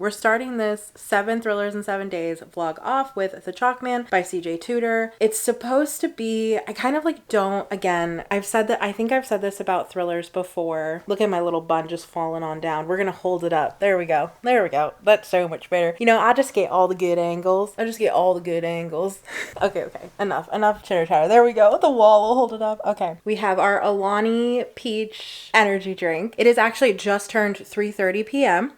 We're starting this 7 Thrillers in 7 Days vlog off with The Chalkman by CJ Tudor. It's supposed to be, I kind of like don't, again, I think I've said this about thrillers before. Look at my little bun just falling on down. We're gonna hold it up. There we go. There we go. That's so much better. You know, I just get all the good angles. Okay. Enough chitter chatter. There we go. The wall will hold it up. Okay. We have our Alani Peach energy drink. It is actually just turned 3:30 p.m.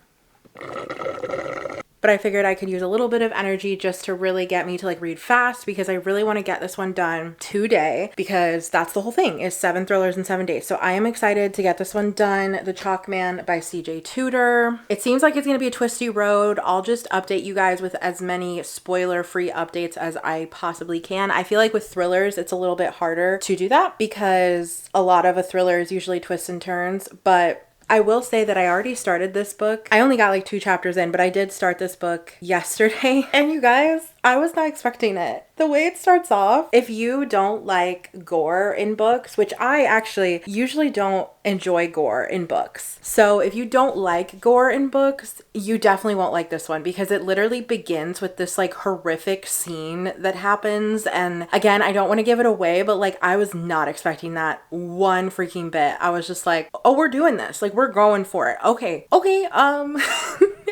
But I figured I could use a little bit of energy just to really get me to like read fast, because I really want to get this one done today, because that's the whole thing, is 7 Thrillers in 7 days. So I am excited to get this one done. The Chalkman by CJ Tudor. It seems like it's going to be a twisty road. I'll just update you guys with as many spoiler-free updates as I possibly can. I feel like with thrillers, it's a little bit harder to do that because a lot of a thriller is usually twists and turns, but I will say that I already started this book. I only got like 2 chapters in, but I did start this book yesterday. And you guys, I was not expecting it. The way it starts off, if you don't like gore in books, which I actually usually don't enjoy gore in books. So if you don't like gore in books, you definitely won't like this one, because it literally begins with this like horrific scene that happens. And again, I don't want to give it away, but like I was not expecting that one freaking bit. I was just like, oh, we're doing this. Like, we're going for it. Okay.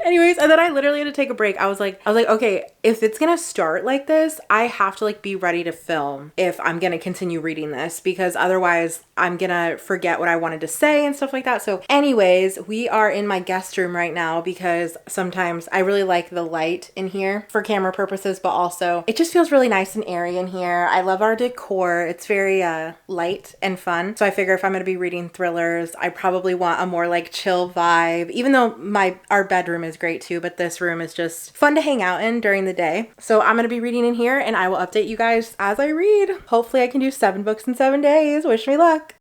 Anyways, and then I literally had to take a break. I was like, okay, if it's gonna start like this, I have to like be ready to film if I'm gonna continue reading this, because otherwise I'm gonna forget what I wanted to say and stuff like that. So anyways, we are in my guest room right now because sometimes I really like the light in here for camera purposes, but also it just feels really nice and airy in here. I love our decor. It's very light and fun. So I figure if I'm gonna be reading thrillers, I probably want a more like chill vibe, even though our bedroom is great too, but this room is just fun to hang out in during the day. So I'm gonna be reading in here and I will update you guys as I read. Hopefully I can do 7 books in 7 days. Wish me luck.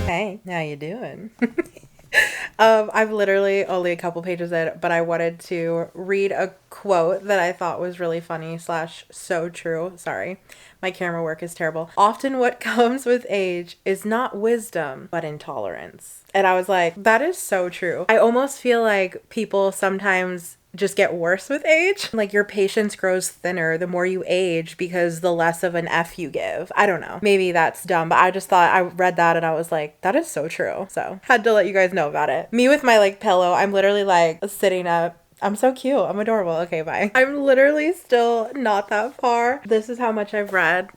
Hey, how you doing? I've literally only a couple pages in, but I wanted to read a quote that I thought was really funny / so true. Sorry, my camera work is terrible. Often what comes with age is not wisdom, but intolerance. And I was like, that is so true. I almost feel like people sometimes just get worse with age. Like your patience grows thinner the more you age because the less of an F you give. I don't know. Maybe that's dumb, but I just thought, I read that and I was like, that is so true. So had to let you guys know about it. Me with my like pillow, I'm literally like sitting up. I'm so cute. I'm adorable. Okay, bye. I'm literally still not that far. This is how much I've read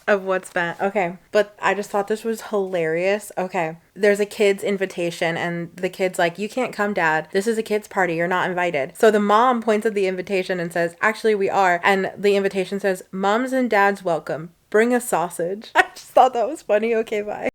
of what's been okay, but I just thought this was hilarious. Okay, there's a kid's invitation and the kid's like, you can't come, dad, this is a kid's party, you're not invited. So the mom points at the invitation and says, actually we are. And the invitation says, mums and dads welcome, bring a sausage. I just thought that was funny. Okay, bye.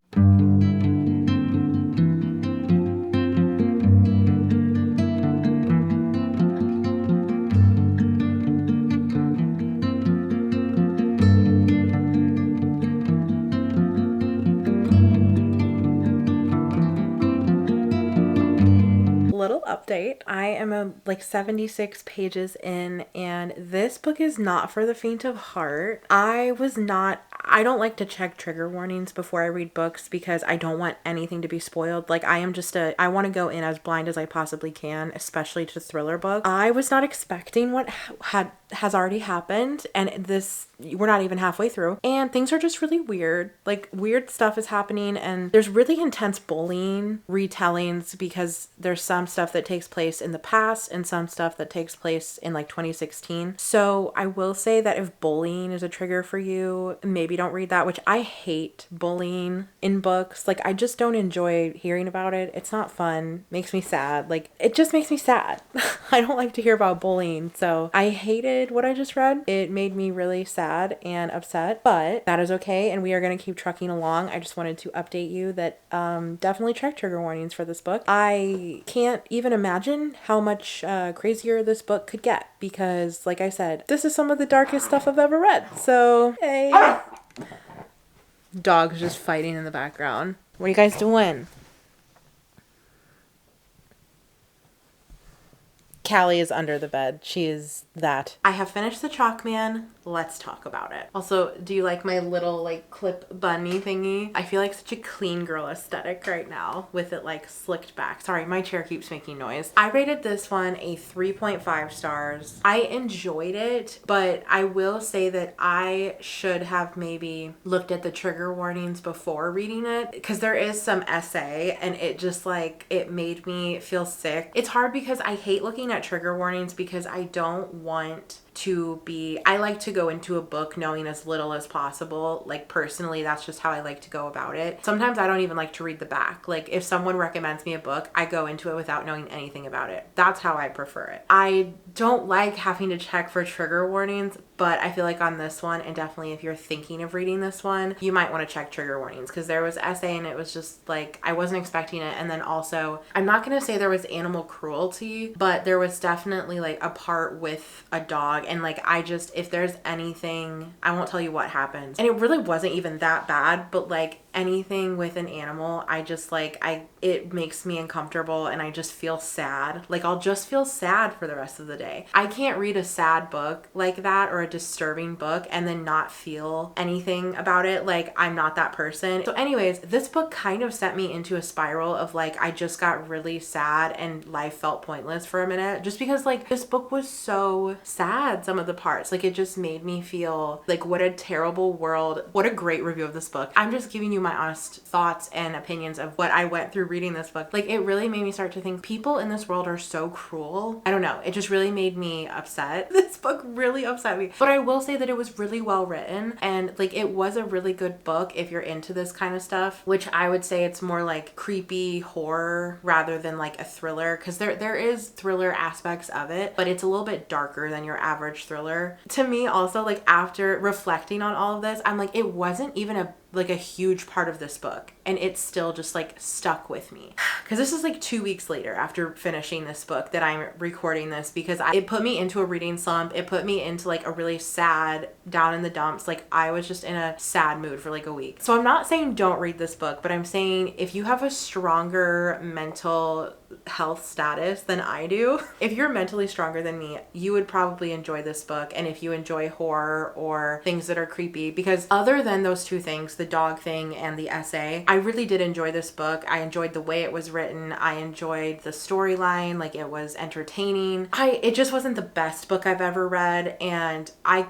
Little update. I am like 76 pages in, and this book is not for the faint of heart. I don't like to check trigger warnings before I read books because I don't want anything to be spoiled. Like I want to go in as blind as I possibly can, especially to thriller books. I was not expecting what has already happened, and we're not even halfway through, and things are just really weird. Like weird stuff is happening, and there's really intense bullying retellings because there's some stuff that takes place in the past and some stuff that takes place in like 2016. So I will say that if bullying is a trigger for you, maybe don't read that, which I hate bullying in books. Like I just don't enjoy hearing about it. It's not fun. Makes me sad. Like it just makes me sad. I don't like to hear about bullying. So I hated what I just read. It made me really sad. sad and upset, but that is okay. And we are going to keep trucking along. I just wanted to update you that definitely check trigger warnings for this book. I can't even imagine how much crazier this book could get because, like I said, this is some of the darkest stuff I've ever read. So, hey. Dog's just fighting in the background. What are you guys doing? Callie is under the bed. She is that. I have finished the Chalkman. Let's talk about it. Also, do you like my little like clip bunny thingy? I feel like such a clean girl aesthetic right now with it like slicked back. Sorry, my chair keeps making noise. I rated this one a 3.5 stars. I enjoyed it, but I will say that I should have maybe looked at the trigger warnings before reading it because there is some essay and it just like, it made me feel sick. It's hard because I hate looking at trigger warnings because I don't want to be, I like to go into a book knowing as little as possible. Like personally, that's just how I like to go about it. Sometimes I don't even like to read the back. Like if someone recommends me a book, I go into it without knowing anything about it. That's how I prefer it. I don't like having to check for trigger warnings, but I feel like on this one, and definitely if you're thinking of reading this one, you might want to check trigger warnings because there was essay and it was just like, I wasn't expecting it. And then also, I'm not going to say there was animal cruelty, but there was definitely like a part with a dog. And like, I just, if there's anything, I won't tell you what happens. And it really wasn't even that bad, but like anything with an animal, I just like, it makes me uncomfortable and I just feel sad. Like I'll just feel sad for the rest of the day. I can't read a sad book like that or a disturbing book and then not feel anything about it. Like I'm not that person. So anyways, this book kind of sent me into a spiral of like, I just got really sad and life felt pointless for a minute just because like this book was so sad, some of the parts. Like it just made me feel like what a terrible world. What a great review of this book. I'm just giving you my honest thoughts and opinions of what I went through reading this book. Like it really made me start to think people in this world are so cruel. I don't know. It just really made me upset. This book really upset me. But I will say that it was really well written and like it was a really good book if you're into this kind of stuff, which I would say it's more like creepy horror rather than like a thriller because there is thriller aspects of it, but it's a little bit darker than your average thriller. To me also, like after reflecting on all of this, I'm like, it wasn't even a huge part of this book and it's still just like stuck with me because this is like 2 weeks later after finishing this book that I'm recording this because it put me into a reading slump. It put me into like a really sad down in the dumps. Like I was just in a sad mood for like a week. So I'm not saying don't read this book, but I'm saying if you have a stronger mental health status than I do, if you're mentally stronger than me, you would probably enjoy this book. And if you enjoy horror or things that are creepy, because other than those two things, the dog thing and the essay, I really did enjoy this book. I enjoyed the way it was written. I enjoyed the storyline. Like it was entertaining. It just wasn't the best book I've ever read. And I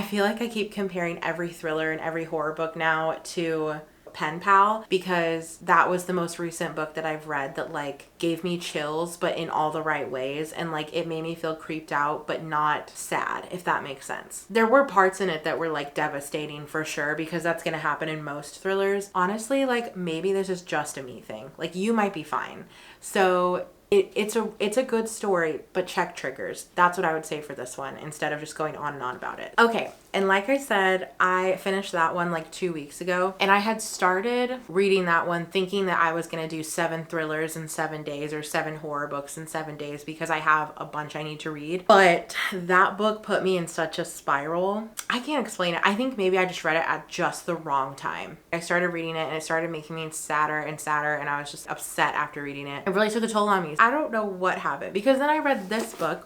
feel like I keep comparing every thriller and every horror book now to Pen Pal because that was the most recent book that I've read that like gave me chills but in all the right ways and like it made me feel creeped out but not sad, if that makes sense. There were parts in it that were like devastating for sure because that's gonna happen in most thrillers. Honestly, like maybe this is just a me thing. Like you might be fine. So it's a good story, but check triggers. That's what I would say for this one instead of just going on and on about it. Okay, and like I said, I finished that one like 2 weeks ago and I had started reading that one thinking that I was going to do 7 thrillers in 7 days or 7 horror books in 7 days because I have a bunch I need to read. But that book put me in such a spiral. I can't explain it. I think maybe I just read it at just the wrong time. I started reading it and it started making me sadder and sadder and I was just upset after reading it. It really took a toll on me. I don't know what happened because then I read this book.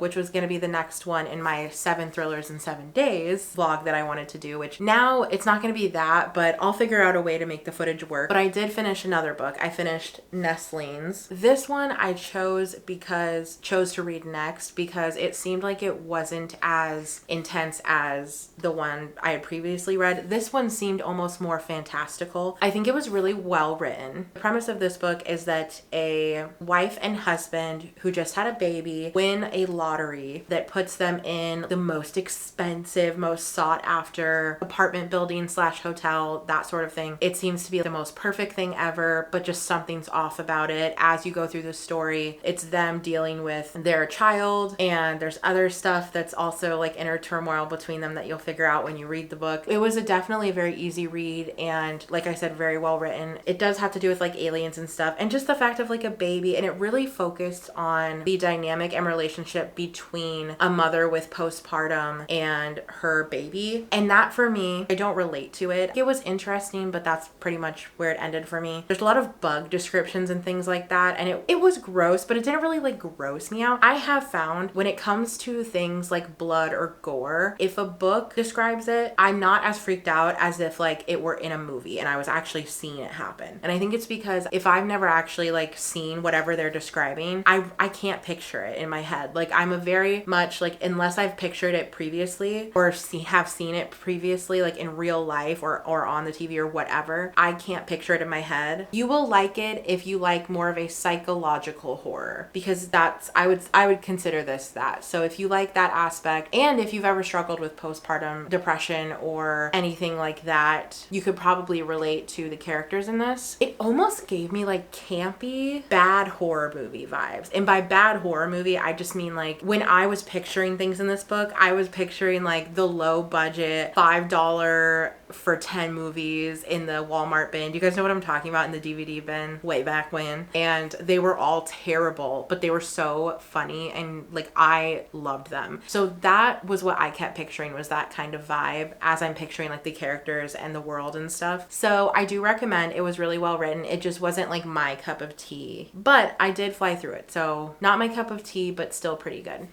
Which was going to be the next one in my 7 thrillers in 7 days vlog that I wanted to do, which now it's not going to be that, but I'll figure out a way to make the footage work. But I did finish another book. I finished Nestlings. This one I chose to read next because it seemed like it wasn't as intense as the one I had previously read. This one seemed almost more fantastical. I think it was really well written. The premise of this book is that a wife and husband who just had a baby win a lottery that puts them in the most expensive expensive, most sought after apartment building slash hotel, that sort of thing. It seems to be the most perfect thing ever, but just something's off about it. As you go through the story, it's them dealing with their child, and there's other stuff that's also like inner turmoil between them that you'll figure out when you read the book. It was definitely a very easy read, and like I said, very well written. It does have to do with like aliens and stuff, and just the fact of like a baby, and it really focused on the dynamic and relationship between a mother with postpartum and her baby. And that, for me, I don't relate to it. It was interesting, but that's pretty much where it ended for me. There's a lot of bug descriptions and things like that, and it was gross, but it didn't really like gross me out. I have found when it comes to things like blood or gore, if a book describes it, I'm not as freaked out as if like it were in a movie and I was actually seeing it happen. And I think it's because if I've never actually like seen whatever they're describing, I can't picture it in my head. Like, I'm a very much like, unless I've pictured it previously or have seen it previously, like in real life or on the TV or whatever, I can't picture it in my head. You will like it if you like more of a psychological horror, because that's, I would consider this that. So if you like that aspect, and if you've ever struggled with postpartum depression or anything like that, you could probably relate to the characters in this. It almost gave me like campy, bad horror movie vibes. And by bad horror movie, I just mean like, when I was picturing things in this book, I was picturing like the low budget $5 for 10 movies in the Walmart bin. Do you guys know what I'm talking about? In the DVD bin way back when. And they were all terrible, but they were so funny, and like I loved them. So that was what I kept picturing, was that kind of vibe as I'm picturing like the characters and the world and stuff. So I do recommend. It was really well written. It just wasn't like my cup of tea, but I did fly through it. So not my cup of tea, but still pretty good.